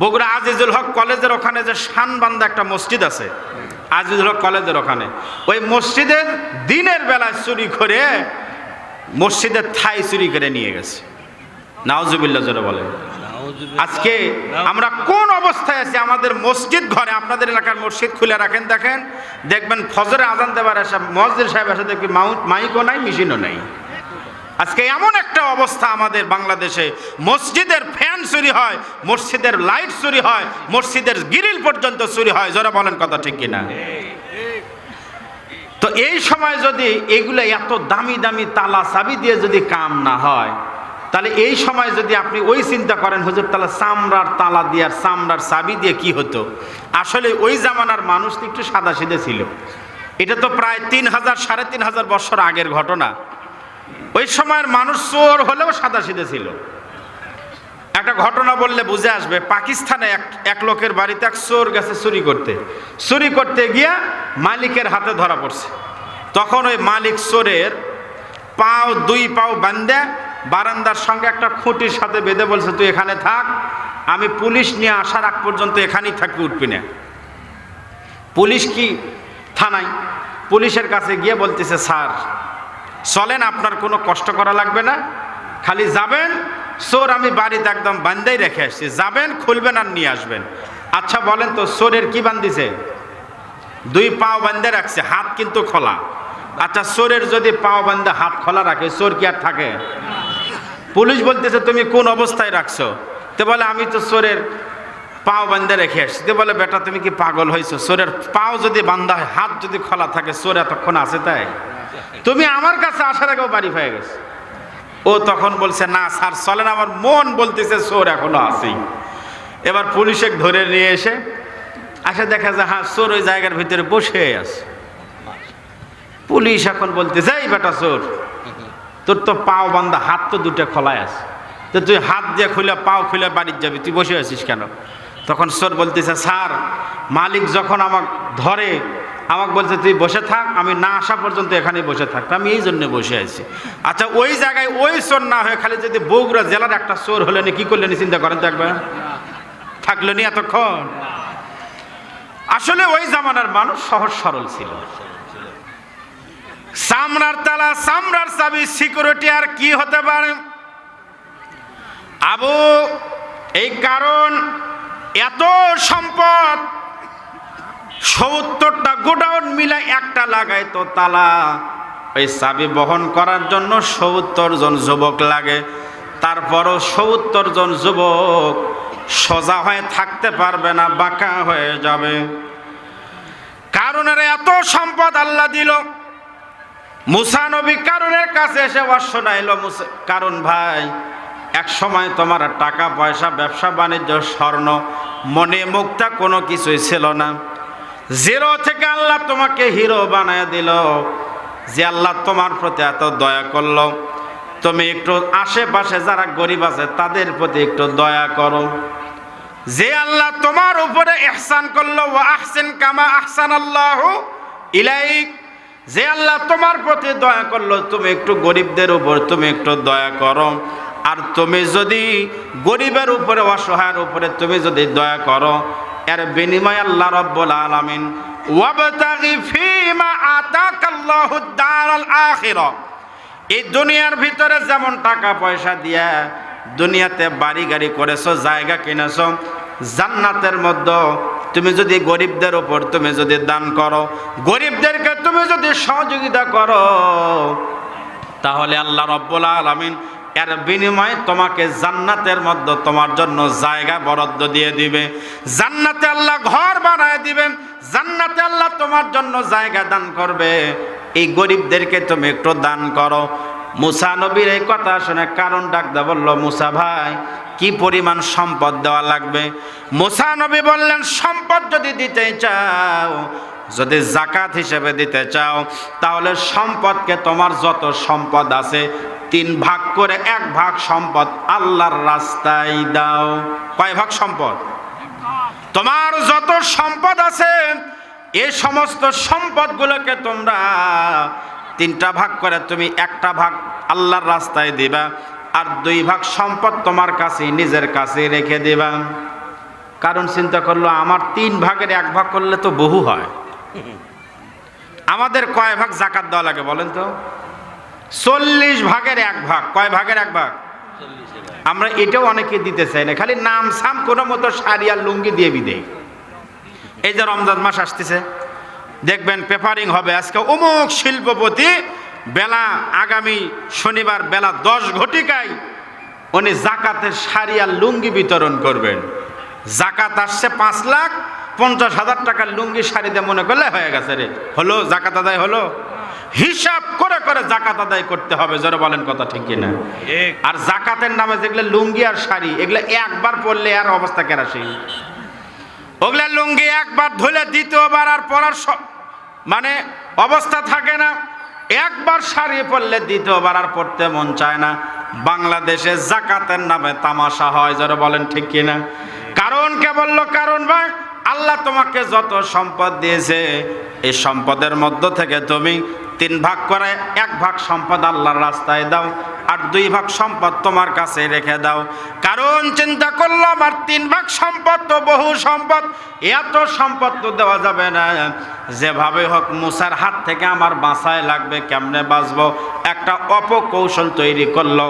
বগুড়া আজিজুল হক কলেজের ওখানে যে শানবান্দা একটা মসজিদ আছে, আজিজুল হক কলেজের ওখানে, ওই মসজিদের দিনের বেলায় চুরি করে মসজিদের থাই চুরি করে নিয়ে গেছে। নাউজুবিল্লাহ জোরে বলেন। আজকে আমরা কোন অবস্থায় আছি? আমাদের মসজিদ ঘরে, আপনাদের এলাকার মসজিদ খুলে রাখেন, দেখেন, দেখবেন ফজরে আজান দেবার আসা মুয়াজ্জিন সাহেব আসে, দেখবেন মাইকও নাই, মেশিনও নাই। আজকে এমন একটা অবস্থা আমাদের বাংলাদেশে, মসজিদের ফ্যান চুরি হয়, মসজিদের লাইট চুরি হয়, মসজিদের গ্রিল পর্যন্ত চুরি হয়। যারা বলেন কথা ঠিক কিনা? তো এই সময় যদি এগুলো এত দামি দামি তালা চাবি দিয়ে যদি কাম না হয়, তাহলে এই সময় যদি আপনি ওই চিন্তা করেন, হুজুর তাহলে চামড়ার তালা দিয়ে আর চামড়ার চাবি দিয়ে কি হতো? আসলে ওই জামানার মানুষ তো একটু সাদাসিধে ছিল। এটা তো প্রায় 3000 3500 বছর আগের ঘটনা। ওই সময়ের মানুষ চোর হলেও সাদাসিধে ছিল। একটা ঘটনা বললে বুঝে আসবে। পাকিস্তানে এক লোকের বাড়িতে এক চোর গেছে চুরি করতে গিয়া মালিকের হাতে ধরা পড়ছে। তখন ওই মালিক চোরের দুই পাও বান্ধে বারান্দার সঙ্গে একটা খুঁটির সাথে বেঁধে বলছে, তুই এখানে থাক, আমি পুলিশ নিয়ে আসার আগ পর্যন্ত এখানেই থাকি, উঠবি না। পুলিশ কি থানায়, পুলিশের কাছে গিয়ে বলতেছে, স্যার চলেন, আপনার কোনো কষ্ট করা লাগবে না, খালি যাবেন, চোর আমি বাড়িতে একদম বান্ধাই রেখে আসছি, যাবেন, খুলবেন আর নিয়ে আসবেন। আচ্ছা বলেন তো, চোরের কি বান্ধিছে? 2 পাও বান্ধে রাখছে, হাত কিন্তু খোলা। আচ্ছা, চোরের যদি পাও বান্ধে হাত খোলা রাখে, চোর কি আর থাকে? পুলিশ বলতেছে, তুমি কোন অবস্থায় রাখছো? তো বলে, আমি তো চোরের পাও বান্ধে রেখে আসছি। তো বলে, বেটা তুমি কি পাগল হয়েছো? চোরের পাও যদি বান্ধা হয়, হাত যদি খোলা থাকে, চোর এতক্ষণ আছে? তাই তুমি আমার কাছে আসার আগেও বাড়ি পেয়ে গেছে। ও তখন বলছে, না স্যার চলেন, আমার মন বলতেছে চোর এখনো আছেই। এবার পুলিশে ধরে নিয়ে এসে দেখা যায়, হ্যাঁ চোর ওই জায়গার ভিতরে বসে আছে। পুলিশ এখন বলতেছে, এই বেটা চোর, তোর তো পাও বান্ধা, হাত তো 2টা খোলায় আছে, তো তুই হাত দিয়ে খুলে পাও খুলে বাড়ির যাবি, তুই বসে আছিস কেন? তখন চোর বলতেছে, স্যার মালিক যখন আমাকে ধরে আমাকে বলছে তুই বসে থাক, আমি না আসা পর্যন্ত এখানেই বসে থাকতো, আমি এই জন্য বসে আছি। আচ্ছা, ওই জায়গায় ওই চোর না হয়ে খালি যদি বগুড়া জেলার একটা চোর হলে কি করলেন চিন্তা করেন তো একবার, থাকলো নি এতক্ষণ? আসলে ওই জামানার মানুষ সহজ সরল ছিল। চামড়ার তালা, চামড়ার চাবি, সিকিউরিটি আর কি হতে পারে? এই কারণ এত সম্পদ, 70টা গোডাউন মিলে একটা লাগায় তো তালা, ওই চাবি বহন করার জন্য 70 জন যুবক লাগে। তারপরও 70 জন যুবক সোজা হয়ে থাকতে পারবে না, বাঁকা হয়ে যাবে। কারণের এত সম্পদ আল্লাহ দিল। মুসা নবী কারণের কাছে এসে শোনাইল, কারণ ভাই, এক সময় তোমার টাকা পয়সা, ব্যবসা বাণিজ্য, স্বর্ণ, মনে মুক্তা কোনো কিছুই ছিল না। 0 থেকে আল্লাহ তোমাকে হিরো বানায় দিল। যে আল্লাহ তোমার প্রতি এত দয়া করলো, তুমি একটু আশেপাশে যারা গরিব আছে তাদের প্রতি একটু দয়া করো। যে আল্লাহ তোমার উপরে ইহসান করলো, ওয়া আহসিন কামা আহসানাল্লাহু ইলাইক, যে আল্লাহ তোমার প্রতি দয়া করলো, তুমি একটু গরিবদের উপর তুমি একটু দয়া করো। আর তুমি যদি গরিবের উপরে, অসহায়ের উপরে তুমি যদি দয়া করো, এর বিনিময়ে আল্লাহ রাব্বুল আলামিন ওয়াবতাগি ফীমা আতাকাল্লাহুদ দারাল আখিরা, এই দুনিয়ার ভিতরে যেমন টাকা পয়সা দিয়া দুনিয়াতে বাড়ি গাড়ি করেছো, জায়গা কিনেছো, জান্নাতের মধ্যে তুমি যদি গরিবদের উপর তুমি যদি দান করো, গরিবদেরকে তুমি যদি সহযোগিতা করো, তাহলে আল্লাহ রাব্বুল আলামিন এর বিনিময়ে তোমাকে জান্নাতের মধ্যে তোমার জন্য জায়গা বরাদ্দ দিয়ে দিবে। জান্নাতে আল্লাহ ঘর বানায় দিবেন, জান্নাতে আল্লাহ তোমার জন্য জায়গা দান করবে। এই গরিবদেরকে তুমি একটু দান করো। মুসা নবীর এই কথা শুনে কারণ ডাকদা বলল, মুসা ভাই কি পরিমাণ সম্পদ দেওয়া লাগবে? মুসা নবী বললেন, সম্পদ যদি দিতে চাও, যদি যাকাত হিসেবে দিতে চাও, তাহলে সম্পদকে তোমার যত সম্পদ আছে 3 ভাগ করে 1 ভাগ সম্পদ আল্লাহর রাস্তায় দাও। কয় ভাগ সম্পদ? তোমার যত সম্পদ আছে এই সমস্ত সম্পদগুলোকে তোমরা 3টা ভাগ করে তুমি 1টা ভাগ আল্লাহর রাস্তায় দিবা, আর 2 ভাগ সম্পদ তোমার কাছে নিজের কাছে রেখে দিবা। কারণ চিন্তা করলো আমার 3 ভাগের 1 ভাগ করলে তো বহু হয়। আমাদের কয় ভাগ জাকাত দেওয়া লাগে বলেন তো? 40 ভাগের 1 ভাগ। কয় ভাগের 1 ভাগ? আমরা এটাও অনেকে দিতে চাই না, খালি নাম সাম কোনো মতো শাড়ি আর লুঙ্গি দিয়ে বিদেয়। এই যে রমজান মাস আসতেছে, দেখবেন পেপারিং হবে আজকে অমুক শিল্পপতি বেলা আগামী শনিবার বেলা 10 ঘটিকায় উনি জাকাতের শাড়ি আর লুঙ্গি বিতরণ করবেন। জাকাত আসছে 5,50,000 টাকার লুঙ্গি শাড়ি দিয়ে মনে করলে হয়ে গেছে রে, হলো জাকাত আদায় হলো। হিসাব করে করে জাকাত আদায় করতে হবে, জোরে বলেন কথা ঠিক কিনা? আর জাকাতের নামে যেগুলো লুঙ্গি আর শাড়ি এগুলো একবার পরলে আর অবস্থা কেরাসি। ওগুলা লুঙ্গি একবার ধুলে দ্বিতীয়বার আর পরার মানে অবস্থা থাকে না। একবার শাড়ি পরলে দ্বিতীয়বার আর পরতে মন চায় না। বাংলাদেশে জাকাতের নামে তামাশা হয়, যারা বলেন ঠিক কিনা? কারণ কে বললো? কারণ ভাই আল্লাহ তোমাকে যত সম্পদ দিয়েছে এই সম্পদের মধ্য থেকে তুমি 3 ভাগ করে 1 ভাগ সম্পদ আল্লাহর রাস্তায় দাও, আর 2 ভাগ সম্পদ তোমার কাছে রেখে দাও। কারণ চিন্তা করলো আমার 3 ভাগ সম্পদ তো বহু সম্পদ, এত সম্পদ তো দেওয়া যাবে না। যেভাবে হোক মুসার হাত থেকে আমার বাঁচায় লাগবে। কেমনে বাঁচবো? একটা অপকৌশল তৈরি করলো।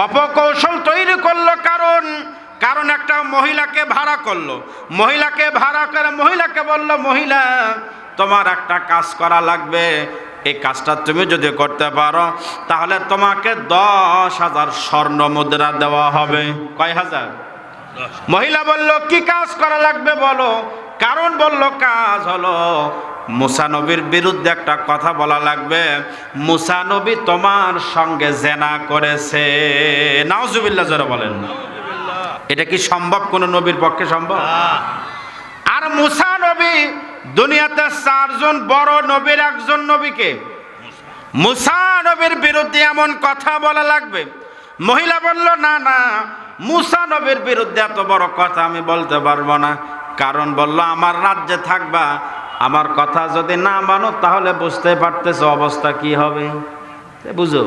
অপকৌশল তৈরি করলো কারণ একটা মহিলাকে ভাড়া করলো। মহিলাকে ভাড়া করে মহিলাকে বলল, মহিলা তোমার একটা কাজ করা লাগবে, এই কাজটা তুমি যদি করতে পারো তাহলে তোমাকে 10,000 স্বর্ণ মুদ্রা দেওয়া হবে। কয় হাজার? মহিলা বলল কি কাজ করা লাগবে বলো। কারণ বলল কাজ হলো মুসা নবীর বিরুদ্ধে একটা কথা বলা লাগবে। মুসা নবী তোমার সঙ্গে জেনা করেছে। নাউজুবিল্লাহ যারা বলেন, এটা কি সম্ভব? কোন নবীর পক্ষে সম্ভব? আর মুসা নবী দুনিয়াতে 4 জন বড় নবীর একজন নবীকে মুসা নবীর বিরুদ্ধে এমন কথা বলা লাগবে। মহিলা বলল না না, মুসা নবীর বিরুদ্ধে এত বড় কথা আমি বলতে পারবো না। কারণ বলল আমার রাজ্যে থাকবা, আমার কথা যদি না মানো তাহলে বুঝতে পারতেছো অবস্থা কি হবে, বুঝো।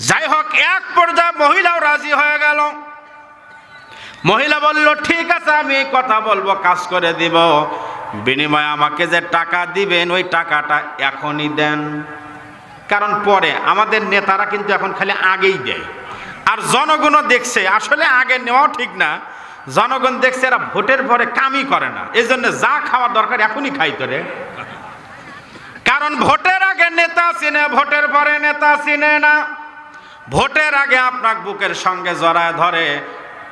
যাই হোক, এক পর্যায়ে মহিলাও রাজি হয়ে গেল। মহিলা বলল ঠিক আছে আমি কথা বলবো, কাজ করে দিব, বিনিময়ে আমাকে যে টাকা দিবেন ওই টাকাটা এখনই দেন। কারণ পরে আমাদের নেতারা কিন্তু এখন খালি আগেই দেয়, আর জনগণও দেখছে আসলে আগে নেওয়াও ঠিক না। জনগণ দেখছে এরা ভোটের পরে কামই করে না, এই জন্য যা খাওয়ার দরকার এখনই খাইতে রে। কারণ ভোটের আগে নেতা চিনে, ভোটের পরে নেতা চিনে না। ভোটের আগে আপনার বুকের সঙ্গে জড়ায় ধরে।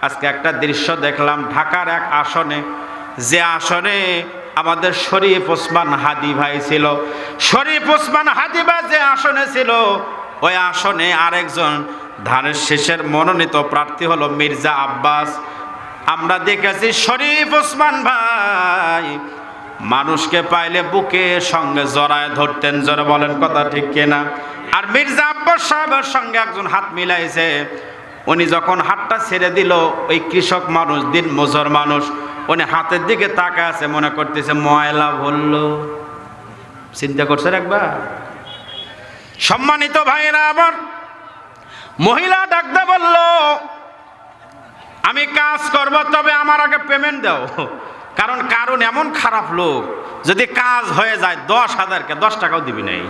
আজকে একটা দৃশ্য দেখলাম ঢাকার এক আসনে, যে আসনে আমাদের শরীফ ওসমান হাদি ভাই ছিল। শরীফ ওসমান হাদি ভাই যে আসনে ছিল, ওই আসনে আরেকজন ধানের শীষের মনোনীত প্রার্থী হলো মির্জা আব্বাস। আমরা দেখেছি শরীফ ওসমান ভাই মানুষকে পাইলে বুকে সঙ্গে জড়ায় ধরতেন, জোরে বলেন কথা ঠিক কিনা? আর মির্জা আব্বাস সাহেবের সঙ্গে একজন হাত মিলাইছে। উনি যখন হাতটা ছেড়ে দিল, ওই কৃষক মানুষ, দিন মজুর মানুষ, উনি হাতের দিকে তাকায় আছে, মনে করতেছে ময়লা ভরলো। চিন্তা করছেন একবার? সম্মানিত ভাইরা আমার, মহিলা ডাকতে বলল আমি কাজ করব, তবে আমার আগে পেমেন্ট দাও। কারণ এমন খারাপ লোক, যদি কাজ হয়ে যায় 10,000কে 10 টাকাও দিবি নাই।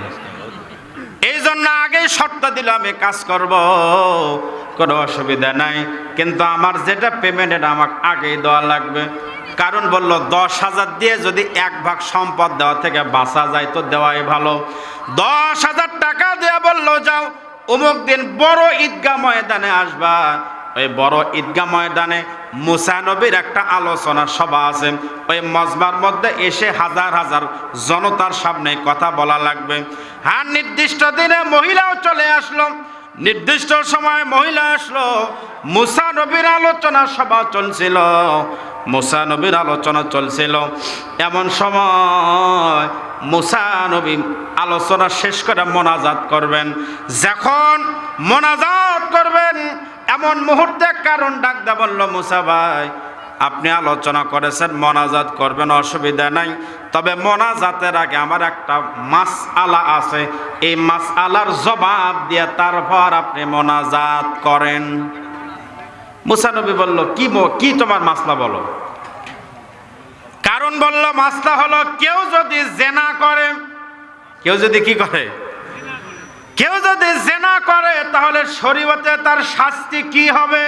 এই জন্য আগেই শর্ত দিল আমি কাজ করব, কোনো অসুবিধা নাই, কিন্তু আমার যেটা পেমেন্ট এটা আমাকে আগেই দেওয়া লাগবে। কারণ বলল 10,000 দিয়ে যদি 1 ভাগ সম্পদ দেওয়া থেকে বাঁচা যায় তো দেওয়াই ভালো। 10,000 টাকা দিয়ে বলল যাও অমুক দিন বড় ঈদগাহ ময়দানে আসবা। ওই বড় ঈদগাহ ময়দানে মুসা নবীর একটা আলোচনা সভা আছে, ওই মজমার মধ্যে এসে হাজার হাজার জনতার সামনে কথা বলা লাগবে। হ্যাঁ, নির্দিষ্ট দিনে মহিলাও চলে আসলো, নির্দিষ্ট সময় মহিলা আসলো। মুসা নবীর আলোচনা সভা চলছিল, মুসা নবীর আলোচনা চলছিল। এমন সময় মুসা নবী আলোচনা শেষ করে মোনাজাত করবেন। যখন মোনাজাত করবেন এমন মুহূর্তে কারণ ডাক দা বলল, মুসা ভাই আপনি আলোচনা করেছেন, মোনাজাত করবেন, অসুবিধা নাই, তবে মোনাজাতের আগে আমার একটা মাসআলা আছে, এই মাসআলার জবাব দিয়ে তারপর আপনি মোনাজাত করেন। মুসা নবী বলল, কি তোমার মাসলা বলো? কারণ বলল, মাসলা হলো কেউ যদি জেনা করে, কেউ যদি কি করে, কেউ যদি জেনা করে তাহলে শরীয়তে তার শাস্তি কি হবে?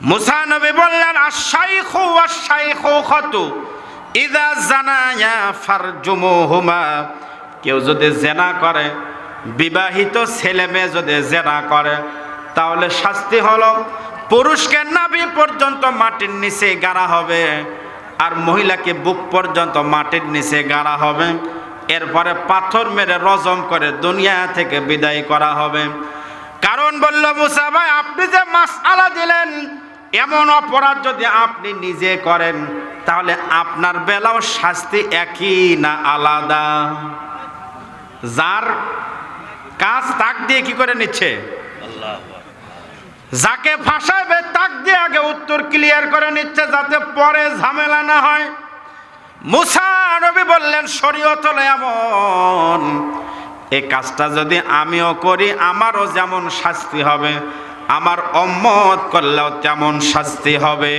মুসা নবী বললেন, আশ-শাইখু ওয়াশ-শাইখুখাতু ইযা জানায়া ফারজুমুহুমা। কেউ যদি জেনা করে, বিবাহিত ছেলে মেয়ে যদি জেনা করে, তাহলে শাস্তি হলো পুরুষকে নাভি পর্যন্ত মাটির নিচে গাড়া হবে, আর মহিলাকে বুক পর্যন্ত মাটির নিচে গাড়া হবে। এরপরে পাথর মেরে রজম করে দুনিয়া থেকে বিদায় করা হবে। কারণ বলল, মুসা ভাই, আপনি যে মাসআলা দিলেন, এমন অপরাধ যদি আপনি নিজে করেন তাহলে আপনার বেলাও শাস্তি একই না আলাদা? যার কাজ তাক দিয়ে কি করে নিচ্ছে? যাকে ফাঁসাবে তাক দিয়ে আগে উত্তর ক্লিয়ার করে নিচ্ছে, যাতে পরে ঝামেলা না হয়। মুসা নবী বললেন, শরীয়ত হলো এমন, এই কাজটা যদি আমিও করি আমারও যেমন শাস্তি হবে, আমার উম্মত করলেও তেমন শাস্তি হবে।